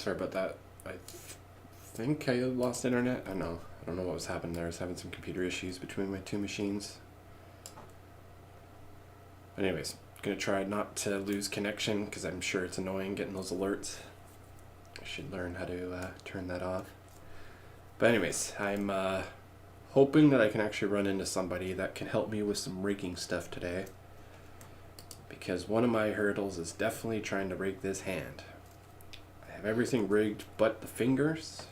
Sorry about that. I think I lost internet. I don't know. I don't know what was happening there. I was having some computer issues between my two machines. But anyways, gonna try not to lose connection because I'm sure it's annoying getting those alerts. I should learn how to turn that off. But anyways, I'm hoping that I can actually run into somebody that can help me with some rigging stuff today. Because one of my hurdles is definitely trying to rig this hand. I have everything rigged but the fingers,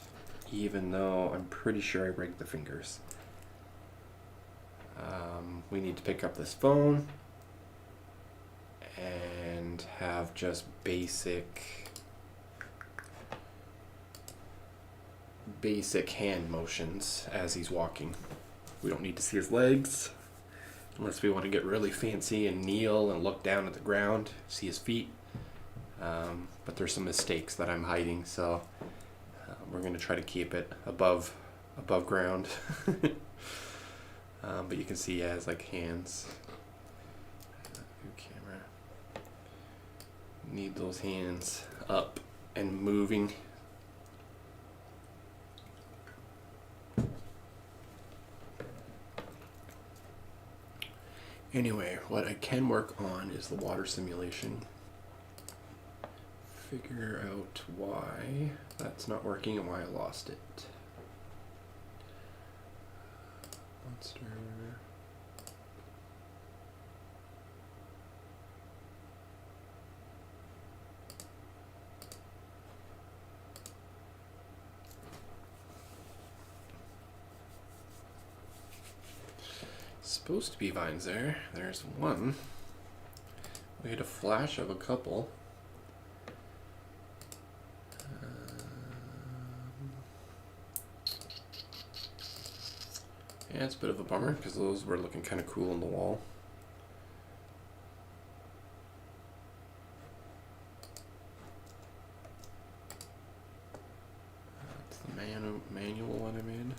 even though I'm pretty sure I rigged the fingers. We need to pick up this phone and have just basic hand motions as he's walking. We don't need to see his legs unless we want to get really fancy and kneel and look down at the ground, see his feet. But there's some mistakes that I'm hiding, so we're going to try to keep it above ground. But you can see he has like hands. New camera. Need those hands up and moving. Anyway, what I can work on is the water simulation. Figure out why that's not working and why I lost it. Monster. Supposed to be vines there. There's one. We had a flash of a couple. Yeah, it's a bit of a bummer because those were looking kind of cool on the wall. That's the manual one I made.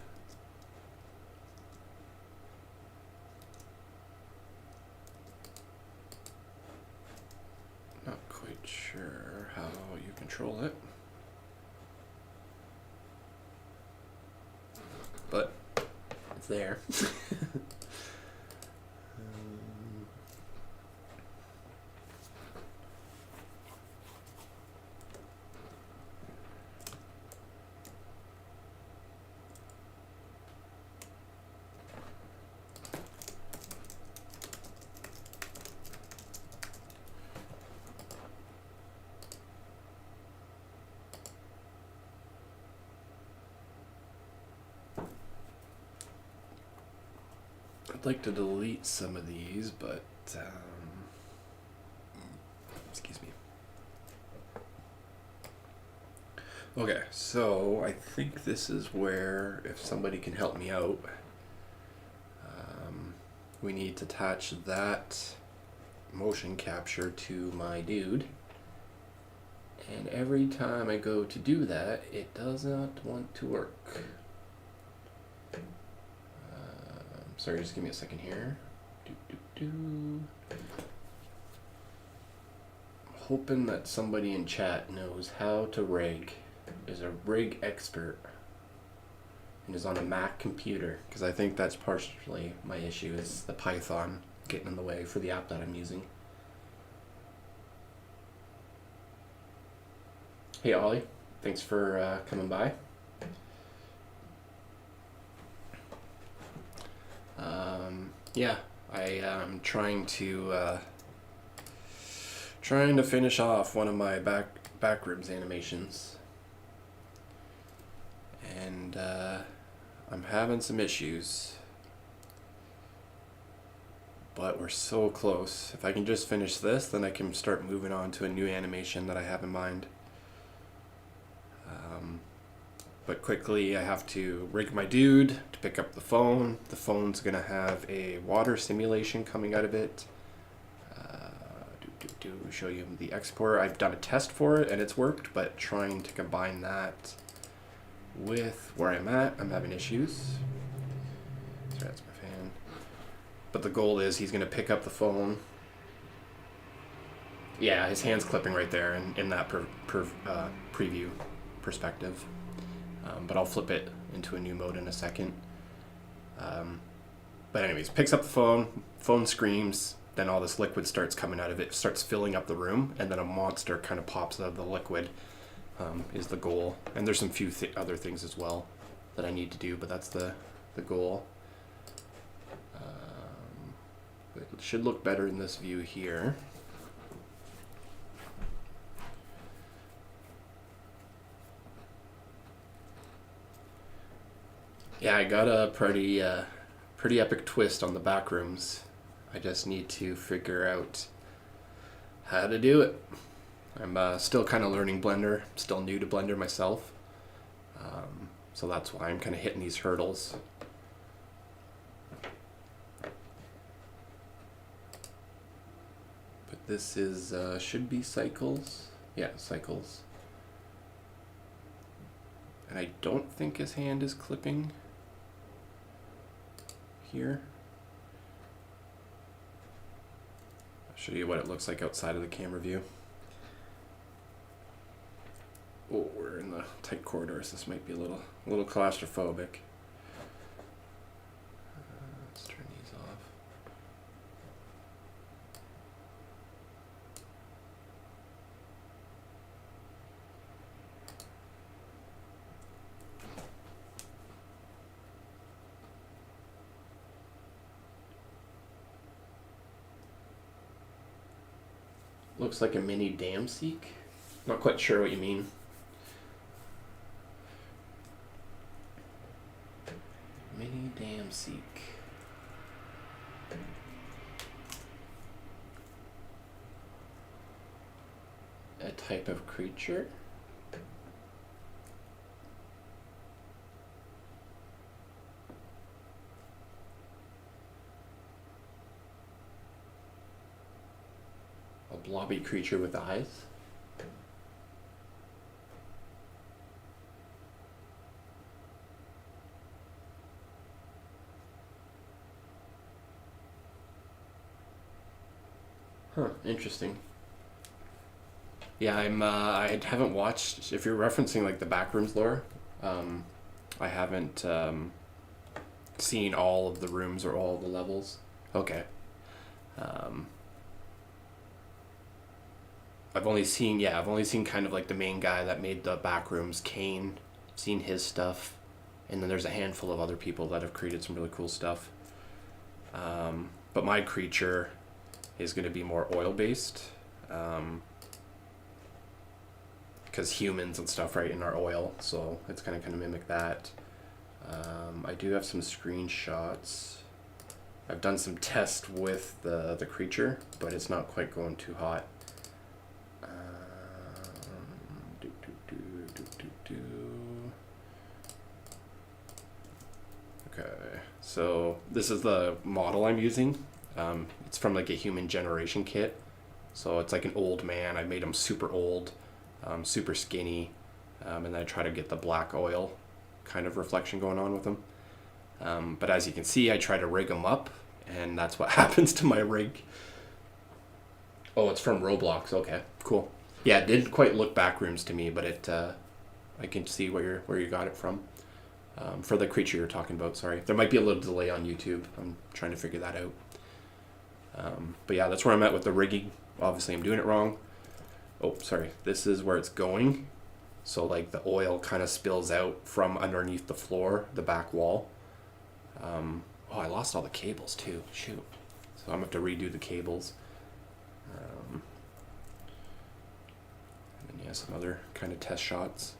Not quite sure how you control it, but it's there. I'd like to delete some of these, but excuse me. Okay, so I think this is where, if somebody can help me out, we need to attach that motion capture to my dude. And every time I go to do that, it does not want to work. Sorry, just give me a second here. I'm hoping that somebody in chat knows how to rig, is a rig expert, and is on a Mac computer, because I think that's partially my issue, is the Python getting in the way for the app that I'm using. Hey Ollie, thanks for coming by. Yeah, I am trying to finish off one of my Backrooms animations, and I'm having some issues, but we're so close. If I can just finish this, then I can start moving on to a new animation that I have in mind. But quickly, I have to rig my dude to pick up the phone. The phone's gonna have a water simulation coming out of it. Show you the exporter. I've done a test for it and it's worked, but trying to combine that with where I'm at, I'm having issues. Sorry, that's my fan. But the goal is he's gonna pick up the phone. Yeah, his hand's clipping right there in that preview. perspective. But I'll flip it into a new mode in a second. But anyways, picks up the phone screams, then all this liquid starts coming out of it, starts filling up the room, and then a monster kind of pops out of the liquid, is the goal. And there's some few other things as well that I need to do, but that's the goal. It should look better in this view here. Yeah, I got a pretty epic twist on the Backrooms. I just need to figure out how to do it. I'm still kind of learning Blender, still new to Blender myself. So that's why I'm kind of hitting these hurdles. But this is, should be cycles. Yeah, cycles. And I don't think his hand is clipping here. I'll show you what it looks like outside of the camera view. Oh, we're in the tight corridors. This might be a little claustrophobic. Let's turn these off. Looks like a mini dam seek. Not quite sure what you mean. Mini dam seek. A type of creature. A blobby creature with eyes. Huh, interesting. Yeah, I haven't watched, if you're referencing like the Backrooms lore, I haven't seen all of the rooms or all of the levels. Okay. I've only seen kind of like the main guy that made the Backrooms, Kane, seen his stuff, and then there's a handful of other people that have created some really cool stuff. But my creature is going to be more oil-based, because humans and stuff, right, in our oil, so it's going to kind of mimic that. I do have some screenshots. I've done some tests with the creature, but it's not quite going too hot. Okay, so this is the model I'm using. It's from like a human generation kit. So it's like an old man. I made him super old, super skinny, and then I try to get the black oil kind of reflection going on with him. But as you can see, I try to rig him up, and that's what happens to my rig. Oh, it's from Roblox. Okay, cool. Yeah, it didn't quite look Backrooms to me, but it I can see where you got it from. For the creature you're talking about, sorry. There might be a little delay on YouTube. I'm trying to figure that out. But yeah, that's where I'm at with the rigging. Obviously, I'm doing it wrong. Oh, sorry. This is where it's going. So like the oil kind of spills out from underneath the floor, the back wall. Oh, I lost all the cables too. Shoot. So I'm going to have to redo the cables. And then yeah, some other kind of test shots.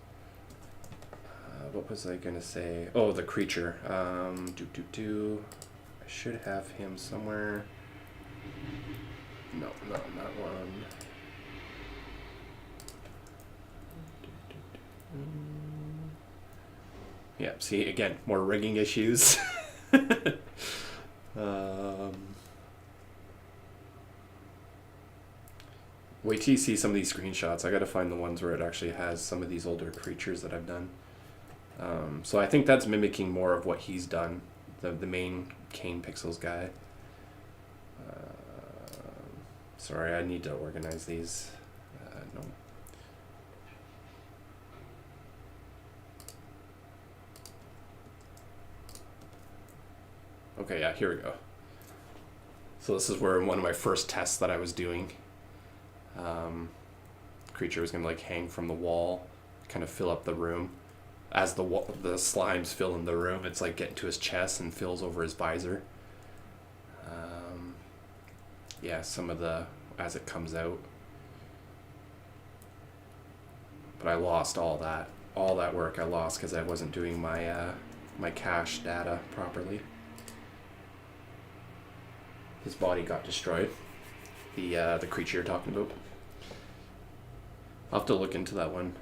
What was I going to say? Oh, the creature. I should have him somewhere. No, not one. Yeah, see, again, more rigging issues. Wait till you see some of these screenshots. I gotta find the ones where it actually has some of these older creatures that I've done. So I think that's mimicking more of what he's done, the main Kane Pixels guy. Sorry, I need to organize these. No. Okay, yeah, here we go. So this is where one of my first tests that I was doing. Creature was gonna like hang from the wall, kind of fill up the room. As the slimes fill in the room, it's like getting to his chest and fills over his visor. Yeah, some of the as it comes out. But I lost all that work I lost because I wasn't doing my my cache data properly. His body got destroyed. The creature you're talking about. I'll have to look into that one.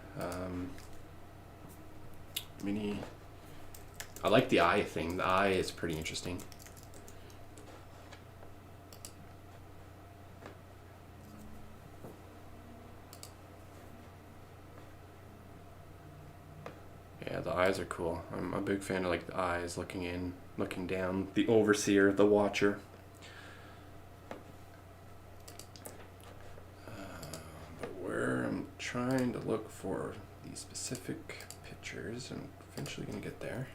I like the eye thing. The eye is pretty interesting. Yeah, the eyes are cool. I'm a big fan of like the eyes looking in, looking down. The overseer, the watcher. But where I'm trying to look for these specific pictures, I'm eventually gonna get there.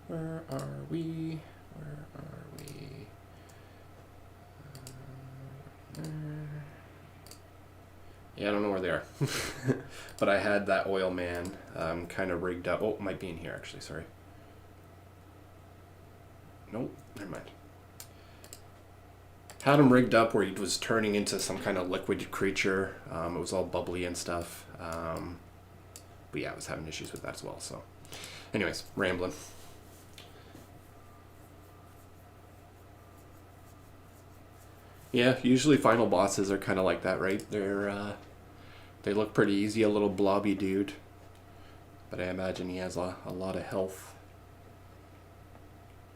Where are we? Where are we? Yeah, I don't know where they are. But I had that oil man kind of rigged up. Oh, it might be in here actually, sorry. Nope, never mind. Had him rigged up where he was turning into some kind of liquid creature. It was all bubbly and stuff. But yeah, I was having issues with that as well. So anyways, rambling. Yeah, usually final bosses are kind of like that, right? They look pretty easy, a little blobby dude. But I imagine he has a lot of health.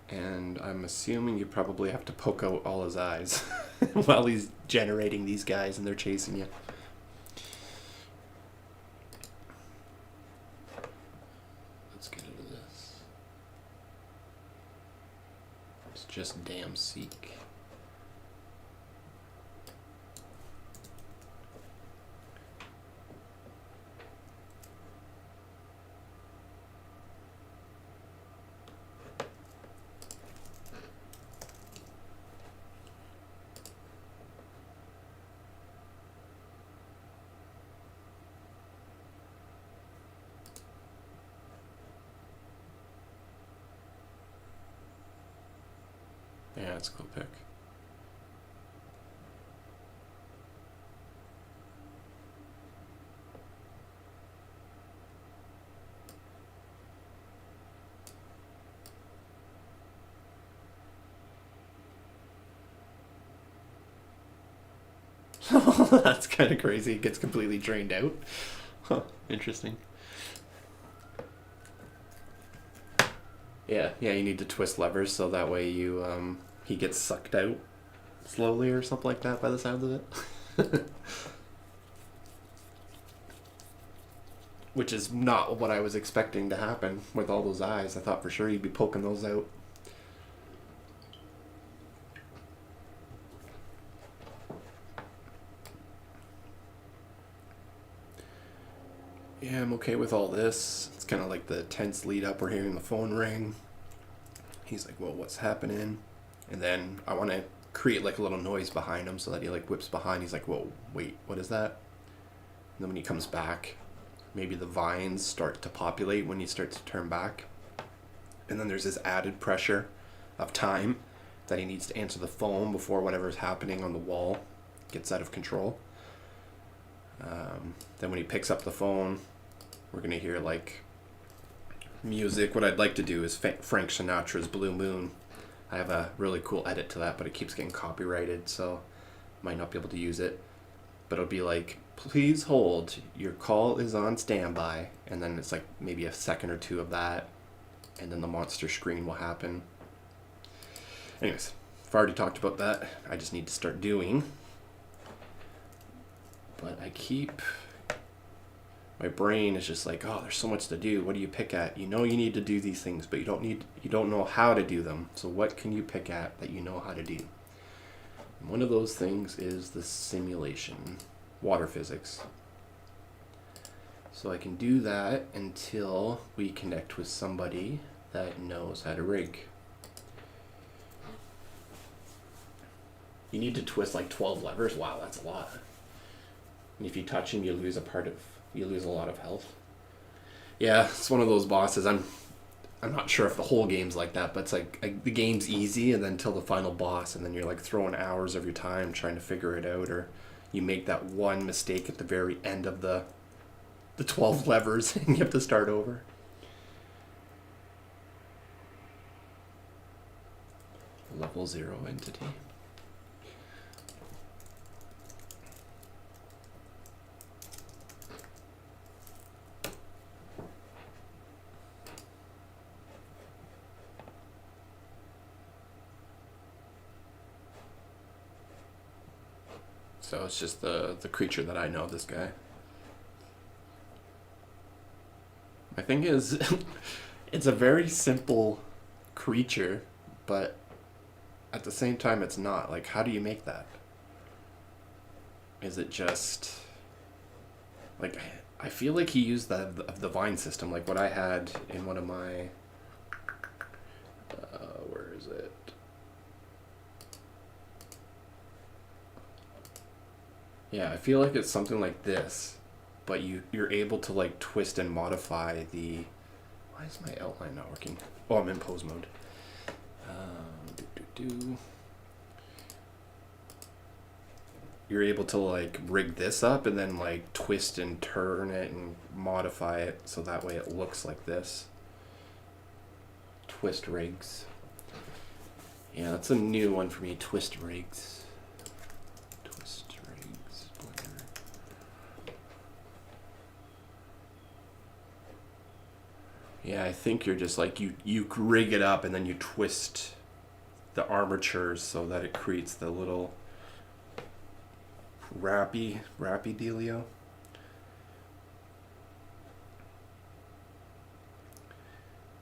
And I'm assuming you probably have to poke out all his eyes while he's generating these guys and they're chasing you. Let's get into this. It's just damn seek. Yeah, it's a cool pick. That's kind of crazy. It gets completely drained out. Huh, interesting. Yeah, you need to twist levers so that way you he gets sucked out slowly or something like that by the sounds of it. Which is not what I was expecting to happen with all those eyes. I thought for sure you'd be poking those out. Yeah, I'm okay with all this. It's kind of like the tense lead up. We're hearing the phone ring. He's like, well, what's happening? And then I want to create like a little noise behind him so that he like whips behind. He's like, whoa, wait, what is that? And then when he comes back, maybe the vines start to populate when he starts to turn back. And then there's this added pressure of time that he needs to answer the phone before whatever's happening on the wall gets out of control. Then when he picks up the phone, we're going to hear like music. What I'd like to do is Frank Sinatra's Blue Moon. I have a really cool edit to that, but it keeps getting copyrighted, so might not be able to use it. But it'll be like, please hold, your call is on standby. And then it's like maybe a second or two of that, and then the monster screen will happen. Anyways, I've already talked about that. I just need to start doing. But my brain is just like, oh, there's so much to do. What do you pick at? You know you need to do these things, but you don't know how to do them. So what can you pick at that you know how to do? And one of those things is the simulation, water physics. So I can do that until we connect with somebody that knows how to rig. You need to twist like 12 levers. Wow, that's a lot. And if you touch him, you lose a lot of health. Yeah, it's one of those bosses. I'm not sure if the whole game's like that, but it's like the game's easy, and then till the final boss, and then you're like throwing hours of your time trying to figure it out, or you make that one mistake at the very end of the 12 levers, and you have to start over. Level 0 entity. So it's just the creature that I know, this guy. My thing is, it's a very simple creature, but at the same time it's not. Like, how do you make that? Is it just... Like, I feel like he used the vine system, like what I had in one of my... where is it? Yeah, I feel like it's something like this, but you're able to like twist and modify the... Why is my outline not working? Oh, I'm in pose mode. You're able to like rig this up and then like twist and turn it and modify it so that way it looks like this. Twist rigs. Yeah, that's a new one for me. Twist rigs. Yeah, I think you're just like, you rig it up and then you twist the armatures so that it creates the little wrappy dealio.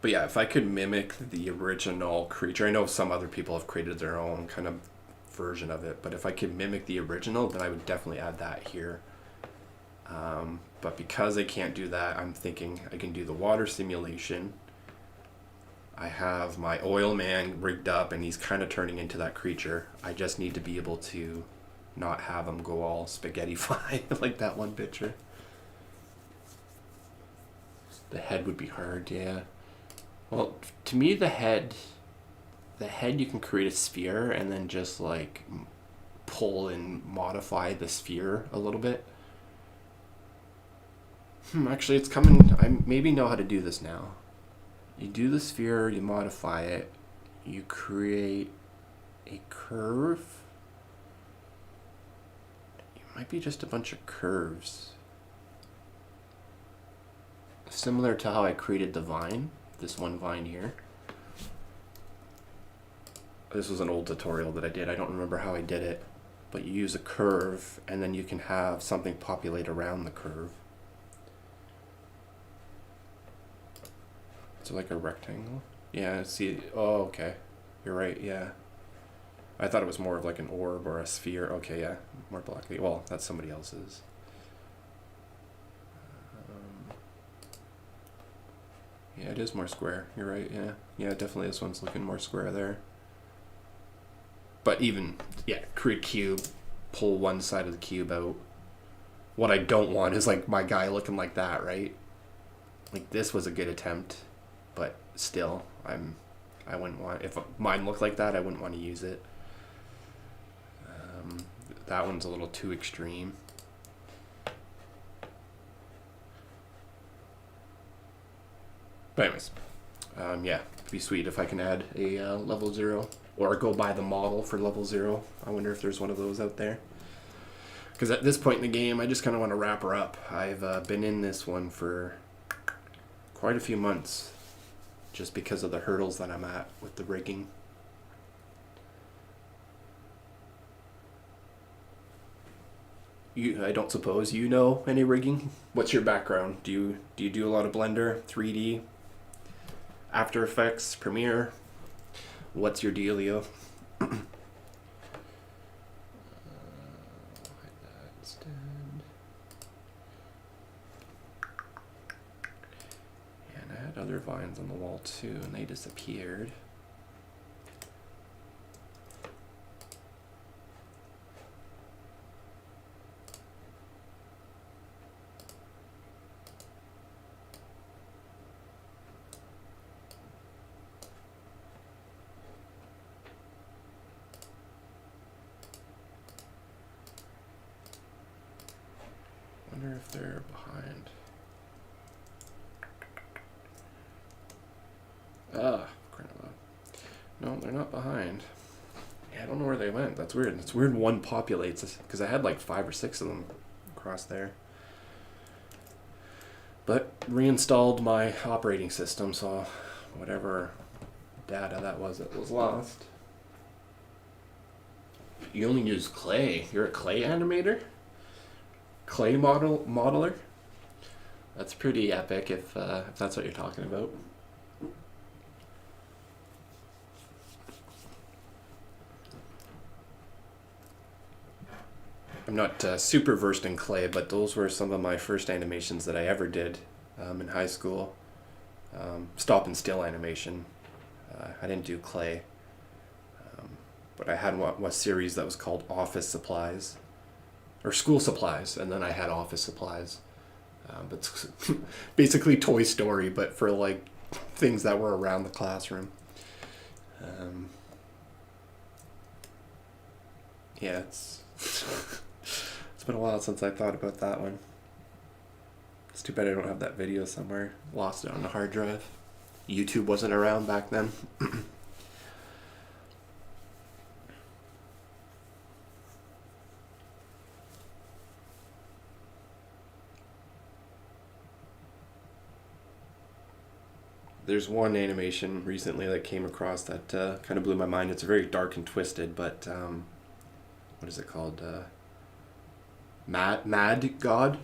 But yeah, if I could mimic the original creature, I know some other people have created their own kind of version of it, but if I could mimic the original, then I would definitely add that here. But because I can't do that, I'm thinking I can do the water simulation. I have my oil man rigged up and he's kind of turning into that creature. I just need to be able to not have him go all spaghetti-fy like that one picture. The head would be hard, yeah. Well, to me the head you can create a sphere and then just like pull and modify the sphere a little bit. Actually, it's coming. I maybe know how to do this now. You do the sphere, you modify it, you create a curve. It might be just a bunch of curves. Similar to how I created the vine, this one vine here. This was an old tutorial that I did. I don't remember how I did it, but you use a curve and then you can have something populate around the curve. So like a rectangle? Yeah, see, oh, okay. You're right, yeah. I thought it was more of like an orb or a sphere. Okay, yeah, more blocky. Well, that's somebody else's. Yeah, it is more square. You're right, yeah. Yeah, definitely this one's looking more square there. But even, yeah, create cube, pull one side of the cube out. What I don't want is like my guy looking like that, right? Like this was a good attempt. But still, I wouldn't want, if mine looked like that, I wouldn't want to use it. That one's a little too extreme. But anyways, yeah, it'd be sweet if I can add a level 0 or go buy the model for level 0. I wonder if there's one of those out there. Because at this point in the game, I just kind of want to wrap her up. I've been in this one for quite a few months. Just because of the hurdles that I'm at with the rigging. I don't suppose you know any rigging? What's your background? Do you do a lot of Blender, 3D, After Effects, Premiere? What's your dealio? had other vines on the wall too, and they disappeared. Wonder if they're behind. Ah, crap. No, they're not behind. Yeah, I don't know where they went. That's weird. It's weird one populates, because I had like 5 or 6 of them across there. But reinstalled my operating system, so whatever data that was, it was lost. You only use clay. You're a clay animator? Clay modeler? That's pretty epic if that's what you're talking about. I'm not super versed in clay, but those were some of my first animations that I ever did in high school. Stop and still animation. I didn't do clay, but I had one series that was called Office Supplies, or School Supplies, and then I had Office Supplies. But it's basically Toy Story, but for like things that were around the classroom. Yeah, it's it's been a while since I thought about that one. It's too bad I don't have that video somewhere. Lost it on the hard drive. YouTube wasn't around back then. There's one animation recently that came across that kind of blew my mind. It's very dark and twisted, but what is it called? Mad God?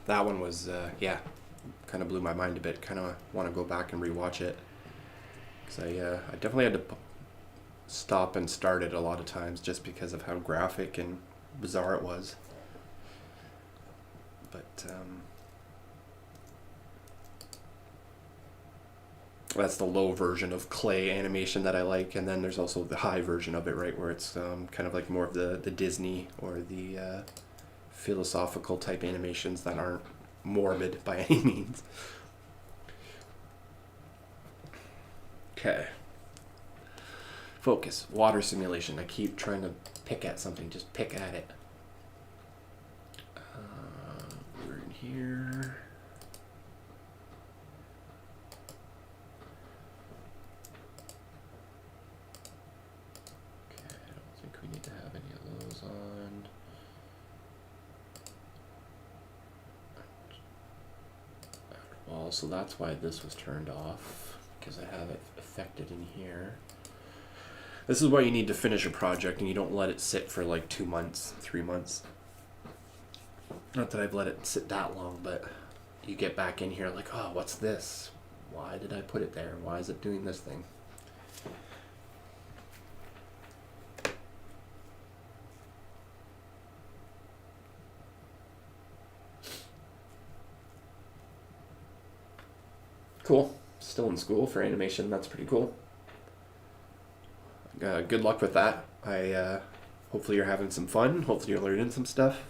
That one was, yeah, kind of blew my mind a bit. Kind of want to go back and rewatch it. Because I definitely had to stop and start it a lot of times just because of how graphic and bizarre it was. But that's the low version of clay animation that I like, and then there's also the high version of it, right, where it's kind of like more of the Disney or the philosophical type animations that aren't morbid by any means. Okay. Focus. Water simulation. I keep trying to pick at something. Just pick at it. We're in here. Okay, I don't think we need to have any of those on. Well, so that's why this was turned off, because I have it affected in here. This is why you need to finish a project and you don't let it sit for like 2 months, 3 months. Not that I've let it sit that long, but you get back in here like, oh, what's this? Why did I put it there? Why is it doing this thing? Cool. Still in school for animation. That's pretty cool. Good luck with that. Hopefully you're having some fun. Hopefully you're learning some stuff.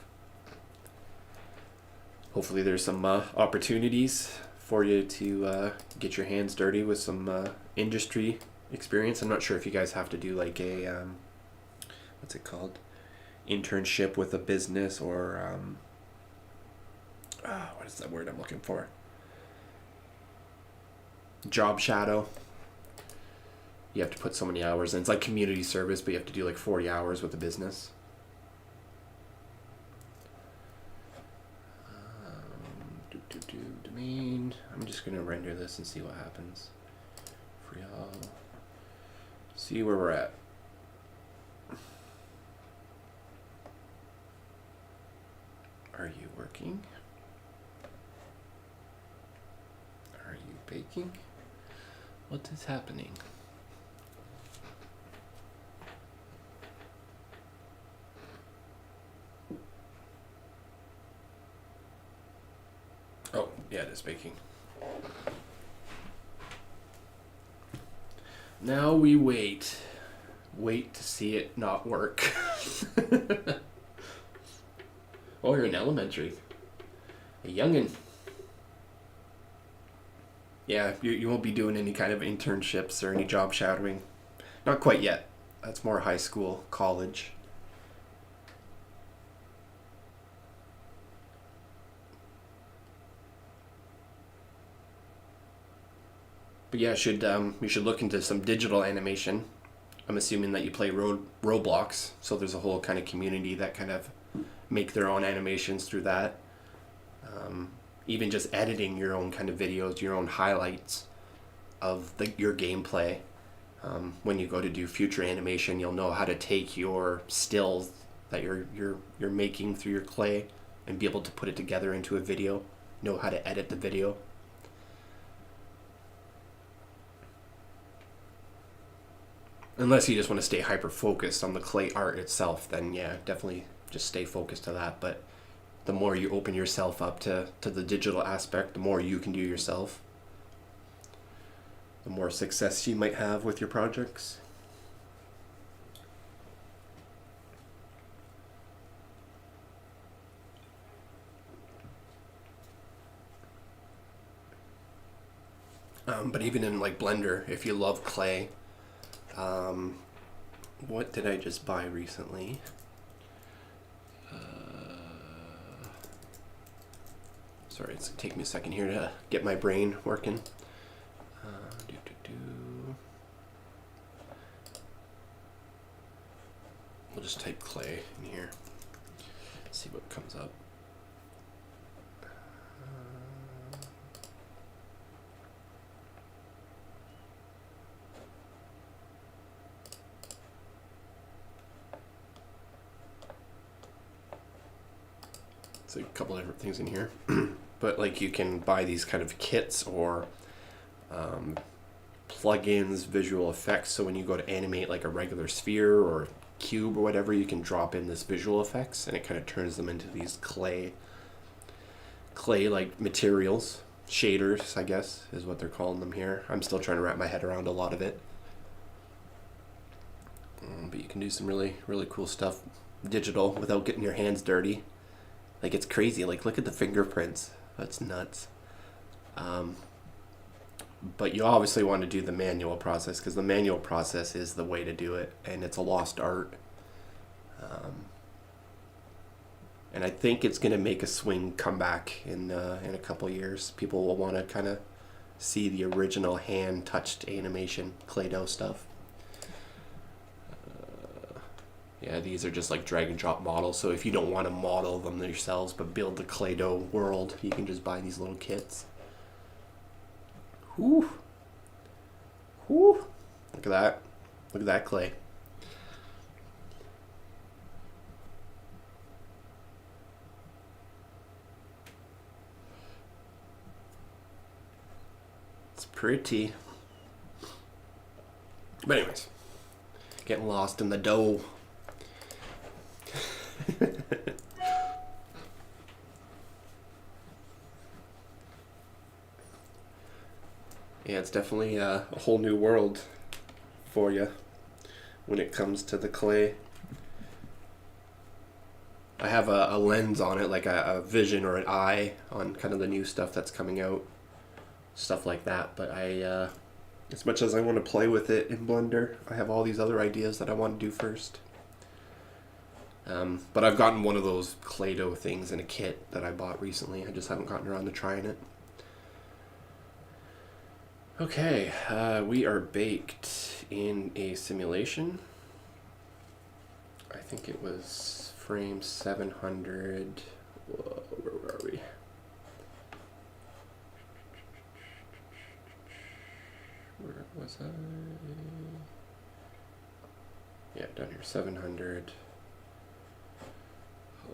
Hopefully there's some opportunities for you to get your hands dirty with some industry experience. I'm not sure if you guys have to do like a what's it called? Internship with a business, or what is that word I'm looking for? Job shadow. You have to put so many hours in. It's like community service, but you have to do like 40 hours with a business. Domain. I'm just going to render this and see what happens. For y'all. See where we're at. Are you working? Are you baking? What is happening? Oh, Yeah, it is baking. Now we wait. Wait to see it not work. Oh, you're in elementary. A youngin'. Yeah, you won't be doing any kind of internships or any job shadowing. Not quite yet. That's more high school, college. But yeah, you should look into some digital animation. I'm assuming that you play Roblox, so there's a whole kind of community that kind of make their own animations through that. Even just editing your own kind of videos, your own highlights of your gameplay. When you go to do future animation, you'll know how to take your stills that you're making through your clay and be able to put it together into a video. Know how to edit the video. Unless you just want to stay hyper focused on the clay art itself, then yeah, definitely just stay focused to that. But the more you open yourself up to the digital aspect, the more you can do yourself, the more success you might have with your projects. But even in like Blender, if you love clay, what did I just buy recently? Sorry, it's gonna take me a second here to get my brain working. We'll just type clay in here. See what comes up. A couple different things in here. But like you can buy these kind of kits or plugins, visual effects, so when you go to animate like a regular sphere or cube or whatever, you can drop in this visual effects and it kind of turns them into these clay like materials, shaders I guess is what they're calling them here. I'm still trying to wrap my head around a lot of it, but you can do some really cool stuff digital without getting your hands dirty. Like, it's crazy. Like, look at the fingerprints. That's nuts. But you obviously want to do the manual process, because the manual process is the way to do it, and it's a lost art. And I think it's going to make a swing comeback in a couple years. People will want to kind of see the original hand-touched animation, Play-Doh stuff. Yeah, these are just like drag and drop models. So if you don't want to model them yourselves but build the Play-Doh world, you can just buy these little kits. Whew. Whew. Look at that. Look at that clay. It's pretty. But anyways, getting lost in the dough. Yeah, it's definitely a whole new world for you when it comes to the clay. I have a lens on it, like a vision or an eye on kind of the new stuff that's coming out, stuff like that. But I, as much as I want to play with it in Blender, I have all these other ideas that I want to do first. But I've gotten one of those Play-Doh things in a kit that I bought recently. I just haven't gotten around to trying it. Okay, we are baked in a simulation. I think it was frame 700. Whoa, where were we? Where was I? Yeah, down here, 700.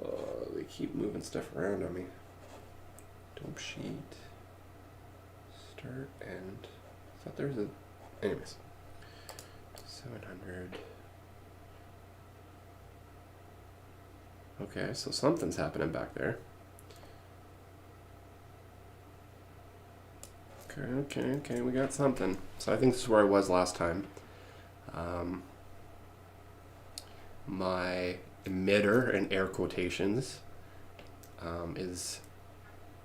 Oh, they keep moving stuff around on me. Dope sheet. Start, end. I thought there was a... Anyways. 700. Okay, so something's happening back there. Okay, we got something. So I think this is where I was last time. My emitter, in air quotations, is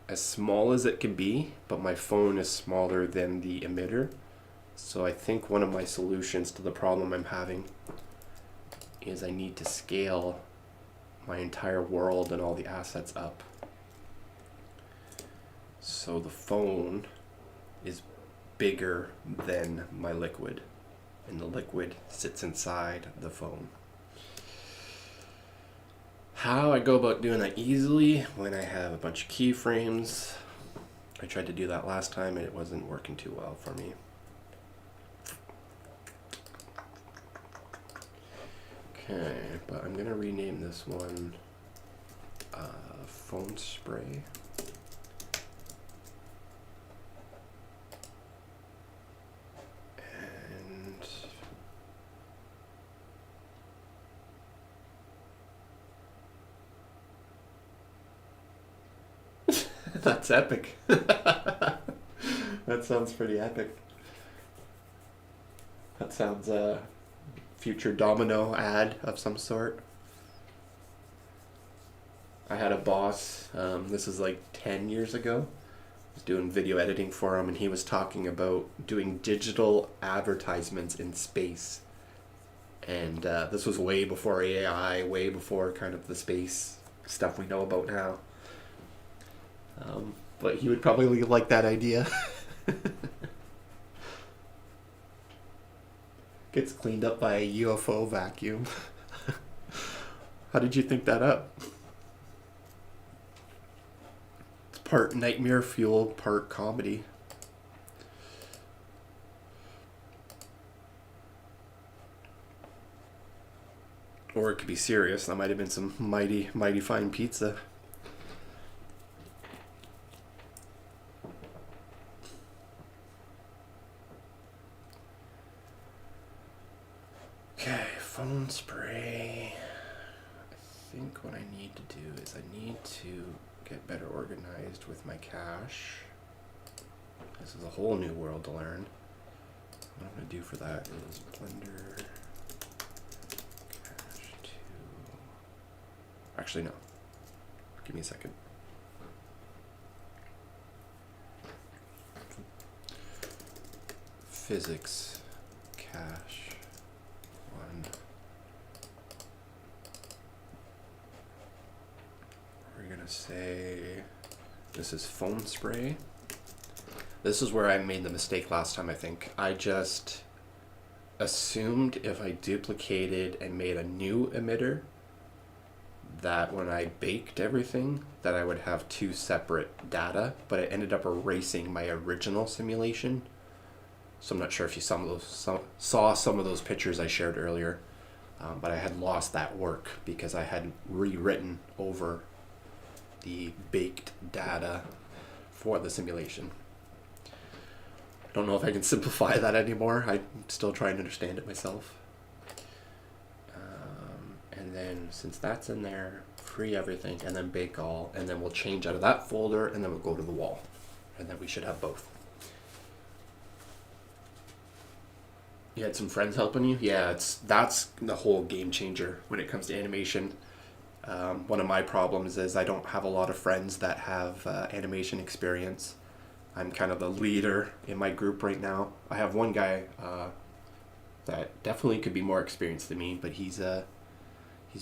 as small as it can be, but my phone is smaller than the emitter. So I think one of my solutions to the problem I'm having is I need to scale my entire world and all the assets up. So the phone is bigger than my liquid, and the liquid sits inside the phone. How I go about doing that easily when I have a bunch of keyframes. I tried to do that last time and it wasn't working too well for me. Okay, but I'm gonna rename this one phone spray. And that's epic. That sounds pretty epic. That sounds future domino ad of some sort. I had a boss, this is like 10 years ago. I was doing video editing for him and he was talking about doing digital advertisements in space. And this was way before AI, way before kind of the space stuff we know about now. But he would probably like that idea. Gets cleaned up by a UFO vacuum. How did you think that up? It's part nightmare fuel, part comedy. Or it could be serious. That might have been some mighty fine pizza. Okay, phone spray. I think what I need to do is I need to get better organized with my cache. This is a whole new world to learn. What I'm going to do for that is Blender cache to... Actually, no. Give me a second. Physics cache 1. We're gonna say this is phone spray. This is where I made the mistake last time, I think. I just assumed if I duplicated and made a new emitter that when I baked everything that I would have two separate data, but it ended up erasing my original simulation. So I'm not sure if you saw some of those pictures I shared earlier, but I had lost that work because I had rewritten over the baked data for the simulation. I don't know if I can simplify that anymore. I'm still trying to understand it myself. And then since that's in there, free everything and then bake all, and then we'll change out of that folder and then we'll go to the wall. And then we should have both. You had some friends helping you? Yeah, that's the whole game changer when it comes to animation. One of my problems is I don't have a lot of friends that have animation experience. I'm kind of the leader in my group right now. I have one guy that definitely could be more experienced than me, but he's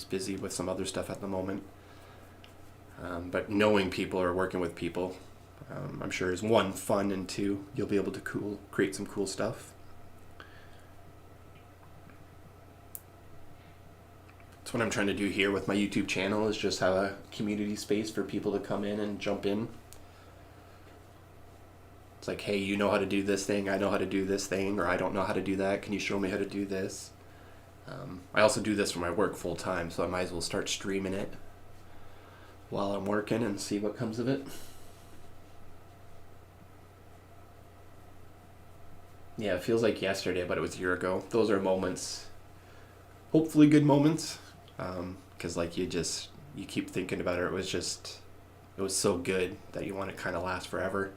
busy with some other stuff at the moment. But knowing people or working with people, I'm sure is one, fun, and two, you'll be able to create some cool stuff. That's what I'm trying to do here with my YouTube channel, is just have a community space for people to come in and jump in. It's like, hey, you know how to do this thing, I know how to do this thing, or I don't know how to do that, can you show me how to do this? I also do this for my work full time, so I might as well start streaming it while I'm working and see what comes of it. Yeah, it feels like yesterday, but it was a year ago. Those are moments, hopefully good moments, because like you keep thinking about it. It was so good that you want it kind of last forever.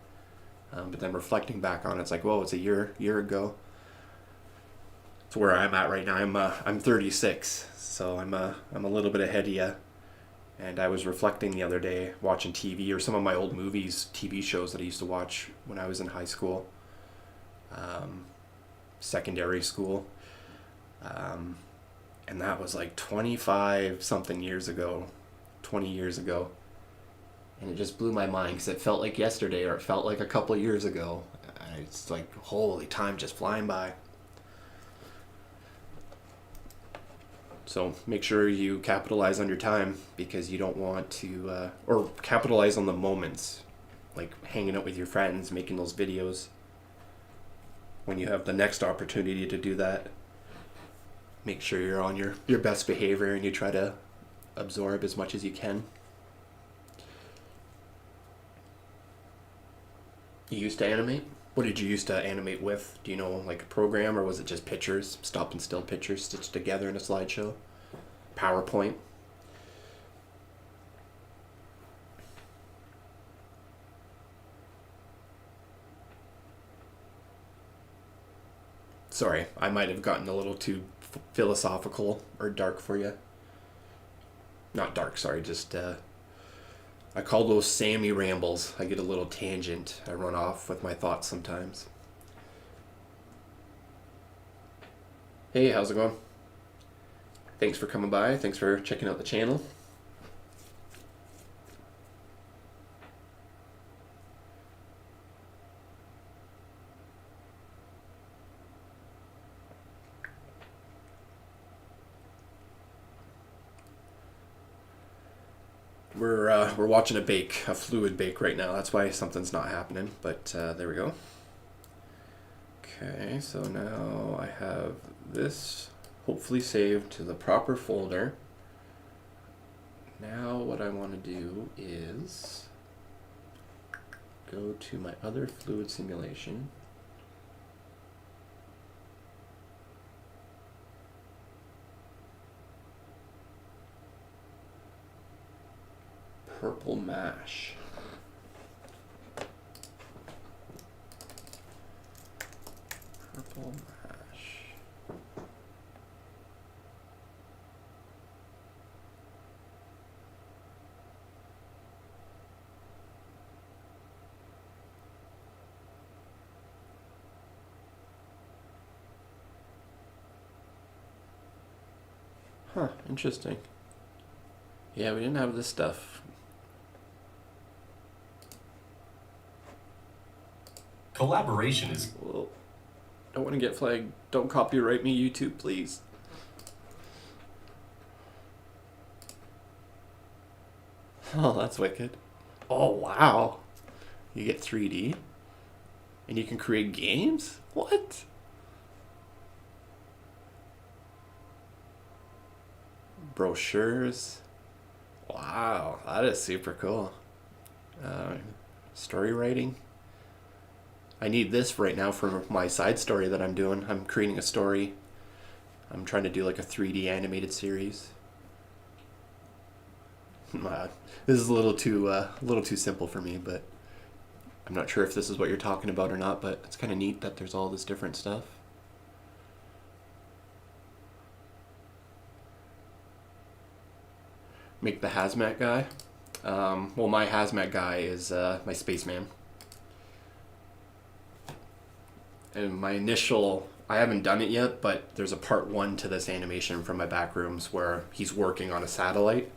But then reflecting back on it, it's like, whoa, it's a year ago. It's where I'm at right now. I'm 36, so I'm a little bit ahead of you. And I was reflecting the other day, watching TV or some of my old movies, TV shows that I used to watch when I was in high school, secondary school. And that was like 25 something years ago, 20 years ago. And it just blew my mind because it felt like yesterday, or it felt like a couple of years ago. It's like, holy, time just flying by. So make sure you capitalize on your time, because you don't want to, or capitalize on the moments, like hanging out with your friends, making those videos. When you have the next opportunity to do that, make sure you're on your best behavior and you try to absorb as much as you can. You used to animate? What did you used to animate with? Do you know, like a program, or was it just pictures, stop and still pictures stitched together in a slideshow? PowerPoint? Sorry, I might have gotten a little too philosophical or dark for you. Not dark, sorry, just I call those Sammy rambles. I get a little tangent. I run off with my thoughts sometimes. Hey, how's it going? Thanks for coming by. Thanks for checking out the channel. We're watching a fluid bake right now. That's why something's not happening, but there we go. Okay, so now I have this hopefully saved to the proper folder. Now what I want to do is go to my other fluid simulation. Purple mash. Purple mash. Huh, interesting. Yeah, we didn't have this stuff. Collaboration is... Whoa. Don't want to get flagged. Don't copyright me, YouTube, please. Oh, that's wicked. Oh, wow. You get 3D. And you can create games? What? Brochures. Wow, that is super cool. Story writing. I need this right now for my side story that I'm doing. I'm creating a story. I'm trying to do like a 3D animated series. This is a little too simple for me, but I'm not sure if this is what you're talking about or not, but it's kind of neat that there's all this different stuff. Make the hazmat guy. Well, my hazmat guy is my spaceman. And my initial, I haven't done it yet, but there's a part 1 to this animation from my Backrooms where he's working on a satellite.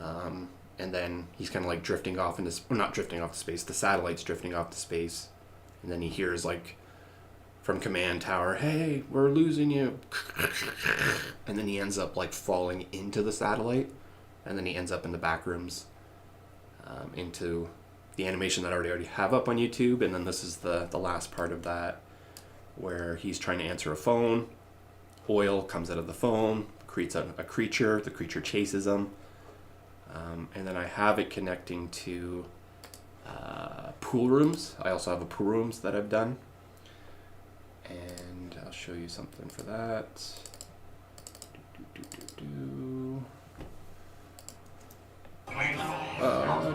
And then he's kind of like drifting off into, well, not drifting off to space, the satellite's drifting off to space. And then he hears like from command tower, hey, we're losing you. And then he ends up like falling into the satellite. And then he ends up in the Backrooms, into the animation that I already have up on YouTube. And then this is the last part of that, where he's trying to answer a phone. Oil comes out of the phone, creates a creature. The creature chases him. And then I have it connecting to pool rooms. I also have a pool rooms that I've done. And I'll show you something for that.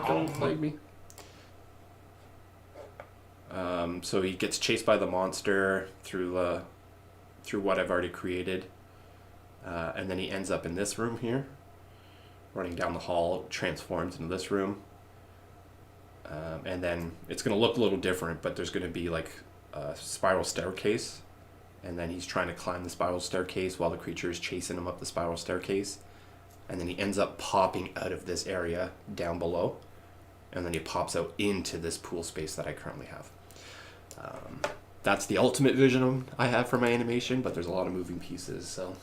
Don't flag me. So he gets chased by the monster through what I've already created, and then he ends up in this room here, running down the hall, transforms into this room, and then it's going to look a little different, but there's going to be like a spiral staircase, and then he's trying to climb the spiral staircase while the creature is chasing him up the spiral staircase, and then he ends up popping out of this area down below, and then he pops out into this pool space that I currently have. That's the ultimate vision I have for my animation, but there's a lot of moving pieces, so.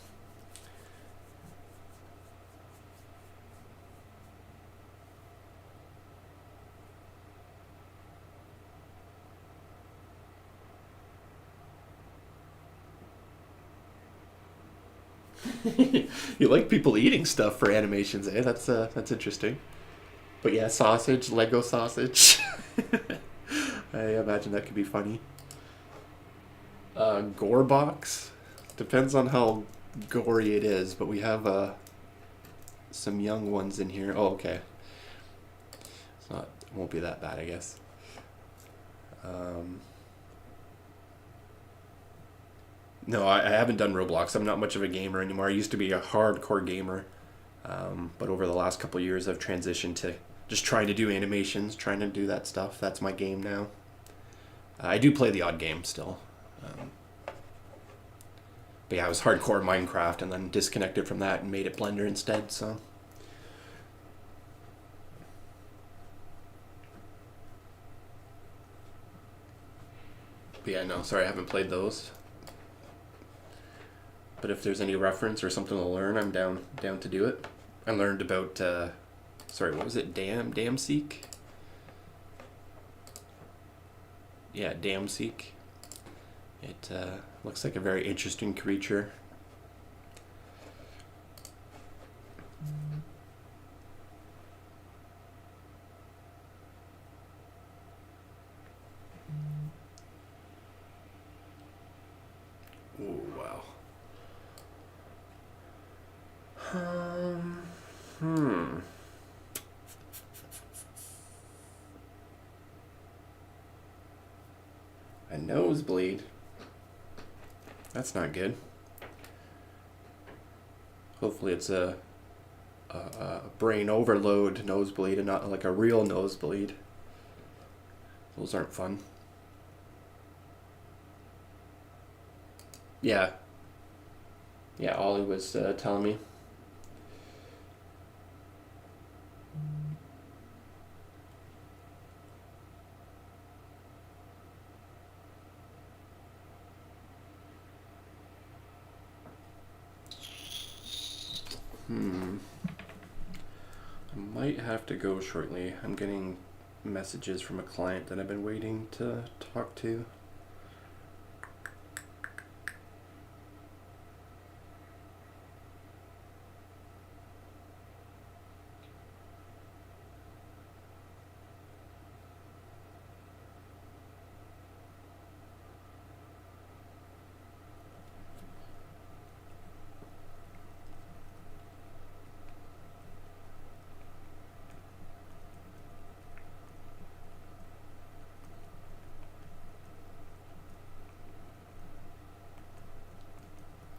You like people eating stuff for animations, eh? That's interesting. But yeah, sausage, Lego sausage. I imagine that could be funny. Gore box. Depends on how gory it is, but we have some young ones in here. Oh, okay. It won't be that bad, I guess. No, I haven't done Roblox. I'm not much of a gamer anymore. I used to be a hardcore gamer, but over the last couple of years, I've transitioned to just trying to do animations, trying to do that stuff. That's my game now. I do play the odd game still. But yeah, I was hardcore Minecraft and then disconnected from that and made it Blender instead, so. But yeah, no, sorry, I haven't played those. But if there's any reference or something to learn, I'm down to do it. I learned about, what was it? Damseek? Yeah, Damseek. It looks like a very interesting creature. Oh, wow. A nosebleed? That's not good. Hopefully it's a brain overload nosebleed and not like a real nosebleed. Those aren't fun. Yeah. Yeah, Ollie was telling me. I might have to go shortly. I'm getting messages from a client that I've been waiting to talk to.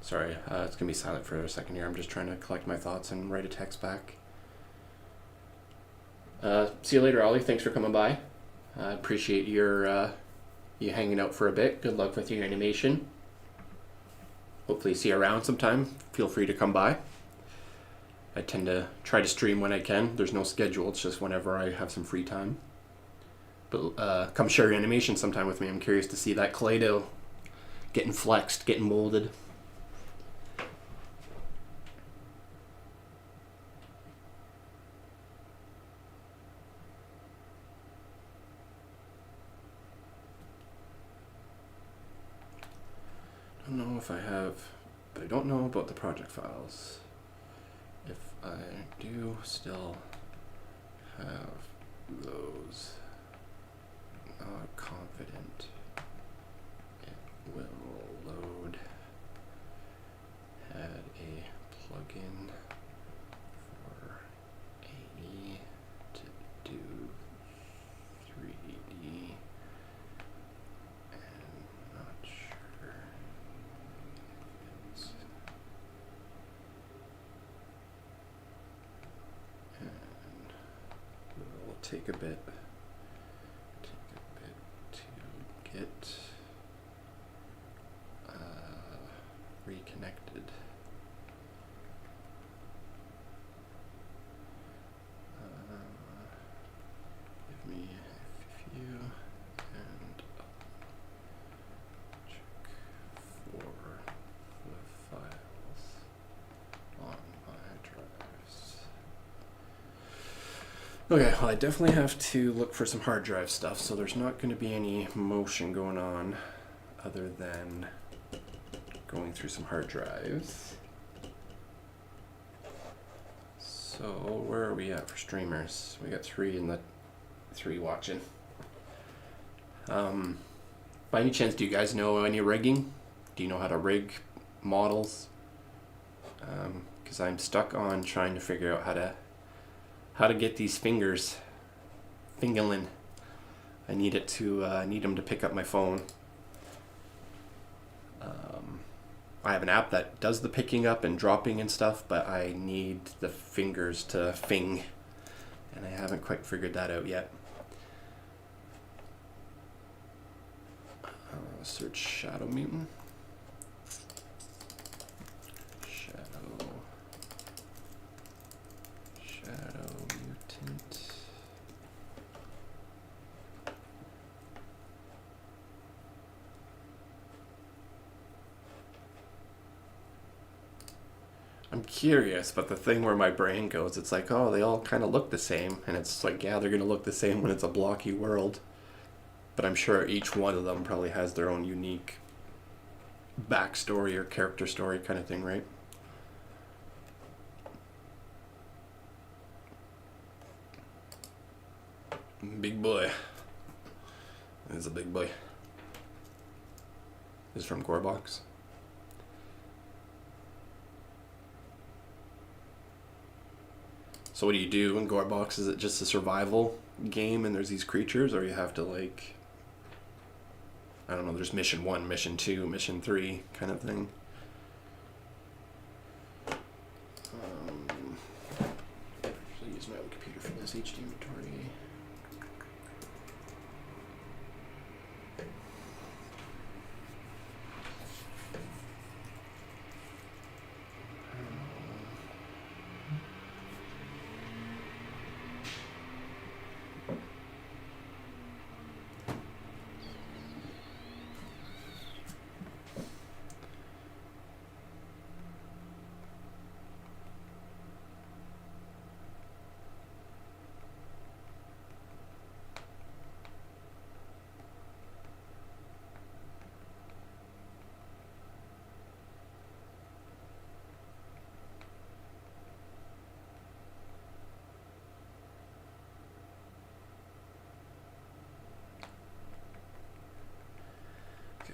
Sorry, it's going to be silent for a second here. I'm just trying to collect my thoughts and write a text back. See you later, Ollie. Thanks for coming by. I appreciate you hanging out for a bit. Good luck with your animation. Hopefully see you around sometime. Feel free to come by. I tend to try to stream when I can. There's no schedule. It's just whenever I have some free time. But come share your animation sometime with me. I'm curious to see that clay dough getting flexed, getting molded. I don't know if I have, but I don't know about the project files. If I do still have those, not confident it will load. Had a plugin for AE to do 3D take a bit to get reconnected. Give me a few and check for the files on my drives. Okay, well I definitely have to look for some hard drive stuff, so there's not going to be any motion going on other than going through some hard drives. So where are we at for streamers? We got 3 watching. By any chance, do you guys know any rigging? Do you know how to rig models? Because I'm stuck on trying to figure out how to get these fingers fingering. I need them to pick up my phone. I have an app that does the picking up and dropping and stuff, but I need the fingers to fing, and I haven't quite figured that out yet. Search Shadow Mutant. Shadow Mutant. I'm curious, but the thing where my brain goes, it's like, oh, they all kind of look the same. And it's like, yeah, they're going to look the same when it's a blocky world. But I'm sure each one of them probably has their own unique backstory or character story kind of thing, right? Big boy. This is a big boy. This is from Gorebox. So what do you do in Gorebox? Is it just a survival game and there's these creatures, or you have to, like, I don't know, there's mission 1, mission 2, mission 3 kind of thing? I'll use my own computer for this HD inventory.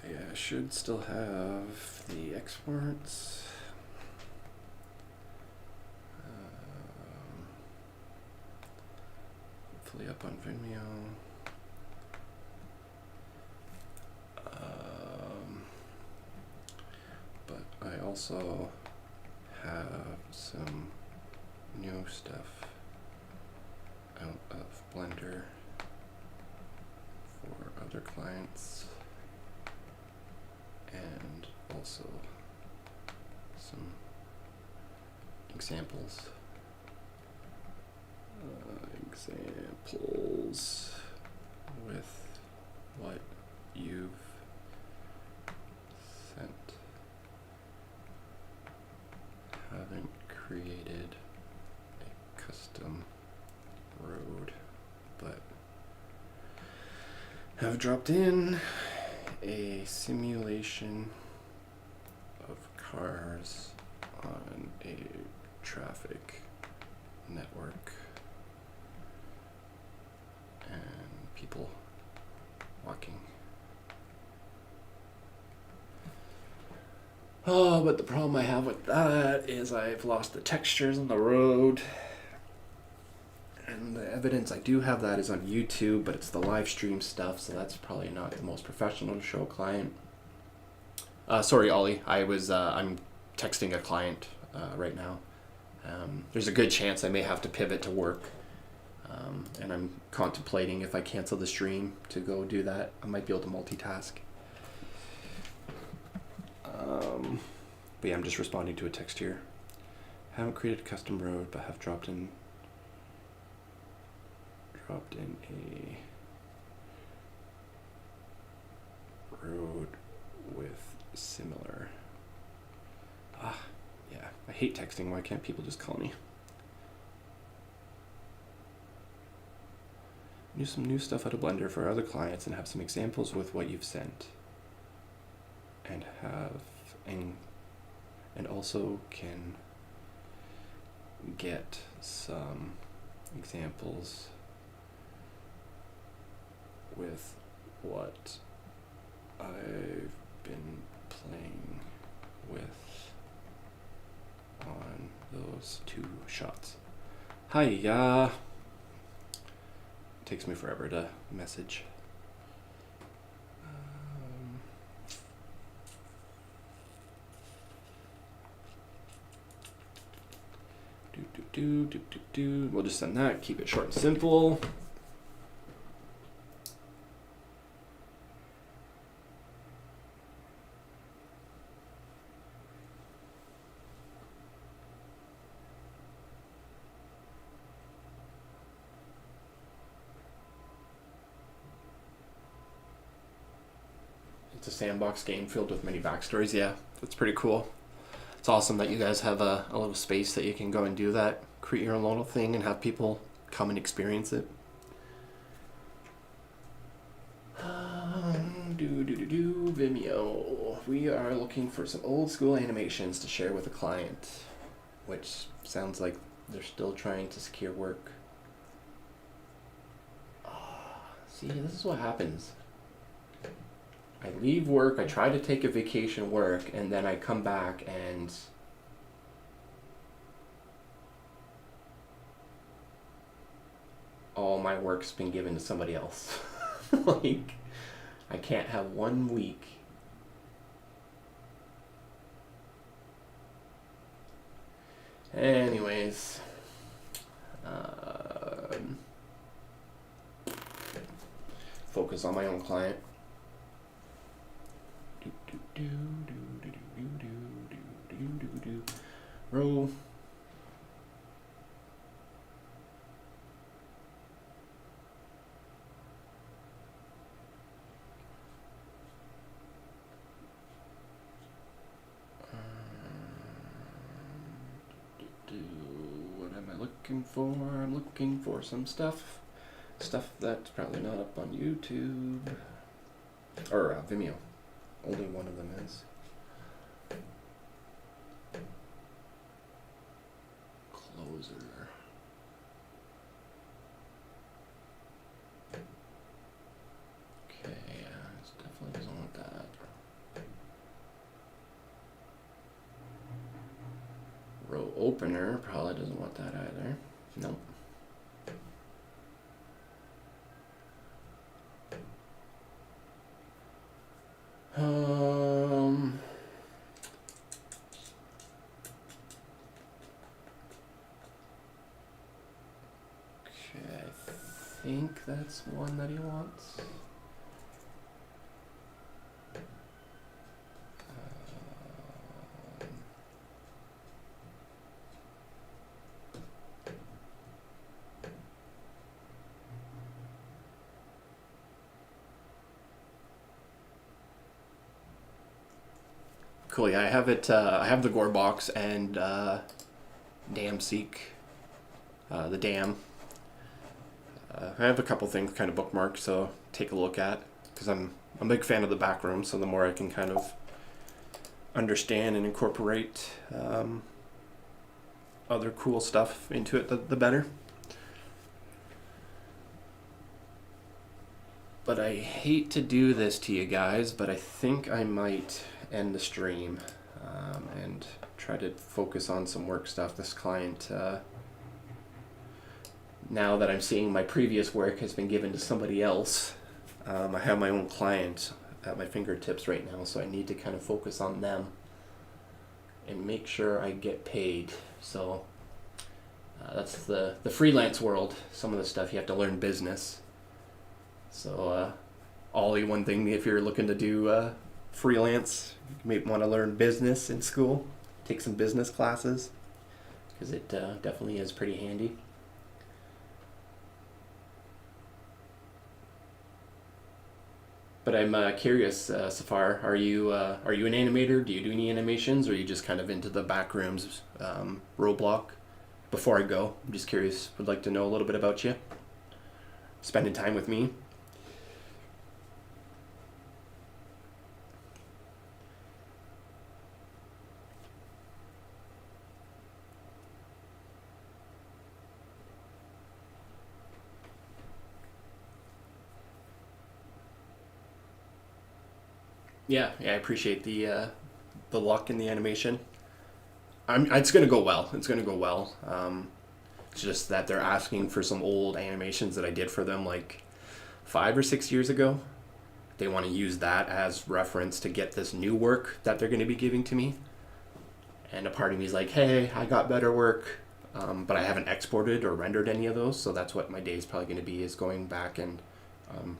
Yeah, I should still have the exports. Hopefully up on Vimeo. But I also have some new stuff out of Blender for other clients. And also some examples. Examples with what you've sent. Haven't created a custom road, but have dropped in a simulation of cars on a traffic network and people walking. Oh, but the problem I have with that is I've lost the textures on the road. And the evidence I do have that is on YouTube, but it's the live stream stuff, so that's probably not the most professional to show a client. Sorry, Ollie. I'm texting a client right now. There's a good chance I may have to pivot to work. And I'm contemplating if I cancel the stream to go do that, I might be able to multitask. But yeah, I'm just responding to a text here. Haven't created a custom road, but have dropped in a road with similar. Yeah, I hate texting. Why can't people just call me? Do some new stuff out of Blender for other clients and have some examples with what you've sent. And also can get some examples with what I've been playing with on those 2 shots. Hi, takes me forever to message. We'll just send that, keep it short and simple. It's a sandbox game filled with many backstories. Yeah, that's pretty cool. It's awesome that you guys have a little space that you can go and do that, create your own little thing and have people come and experience it. Vimeo. We are looking for some old school animations to share with a client, which sounds like they're still trying to secure work. See, this is what happens. I leave work, I try to take a vacation work, and then I come back and all my work's been given to somebody else. Like, I can't have 1 week. Anyways, focus on my own client. Roll. What am I looking for? I'm looking for some stuff that's probably not up on YouTube or Vimeo. Only one of them is. Closer. Okay, this definitely doesn't want that. Row opener probably doesn't want that either. Nope. Okay, I think that's one that he wants. Cool, yeah, I have it, I have the gore box and dam seek, the dam. I have a couple things kind of bookmarked, so take a look at, because I'm a big fan of the Backrooms, so the more I can kind of understand and incorporate other cool stuff into it, the better. But I hate to do this to you guys, but I think I might end the stream and try to focus on some work stuff. This client, now that I'm seeing my previous work has been given to somebody else, I have my own client at my fingertips right now, so I need to kind of focus on them and make sure I get paid. So That's the freelance world. Some of the stuff you have to learn business. So, Ollie, one thing if you're looking to do freelance, you may want to learn business in school. Take some business classes, because it definitely is pretty handy. But I'm curious, Safar, are you an animator? Do you do any animations, or are you just kind of into the Backrooms Roblox? Before I go, I'm just curious. Would like to know a little bit about you. Spending time with me. Yeah, I appreciate the luck in the animation. It's gonna go well. It's gonna go well. It's just that they're asking for some old animations that I did for them like 5 or 6 years ago. They want to use that as reference to get this new work that they're going to be giving to me. And a part of me is like, hey, I got better work, but I haven't exported or rendered any of those. So that's what my day is probably going to be, is going back and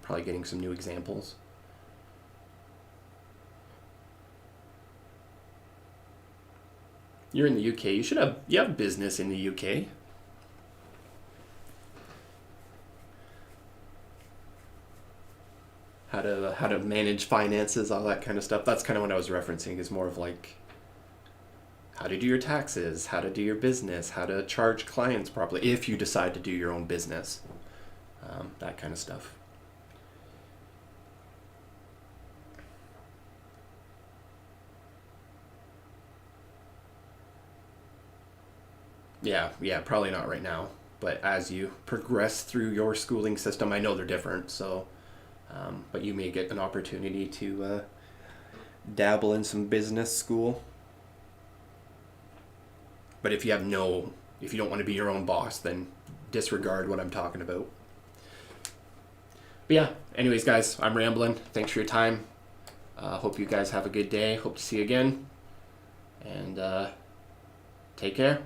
probably getting some new examples. You're in the UK. You have business in the UK. How to manage finances, all that kind of stuff. That's kind of what I was referencing, is more of like how to do your taxes, how to do your business, how to charge clients properly if you decide to do your own business, that kind of stuff. Yeah, probably not right now. But as you progress through your schooling system, I know they're different, so but you may get an opportunity to dabble in some business school. But if you don't want to be your own boss, then disregard what I'm talking about. But yeah, anyways, guys, I'm rambling. Thanks for your time. Hope you guys have a good day. Hope to see you again. And take care.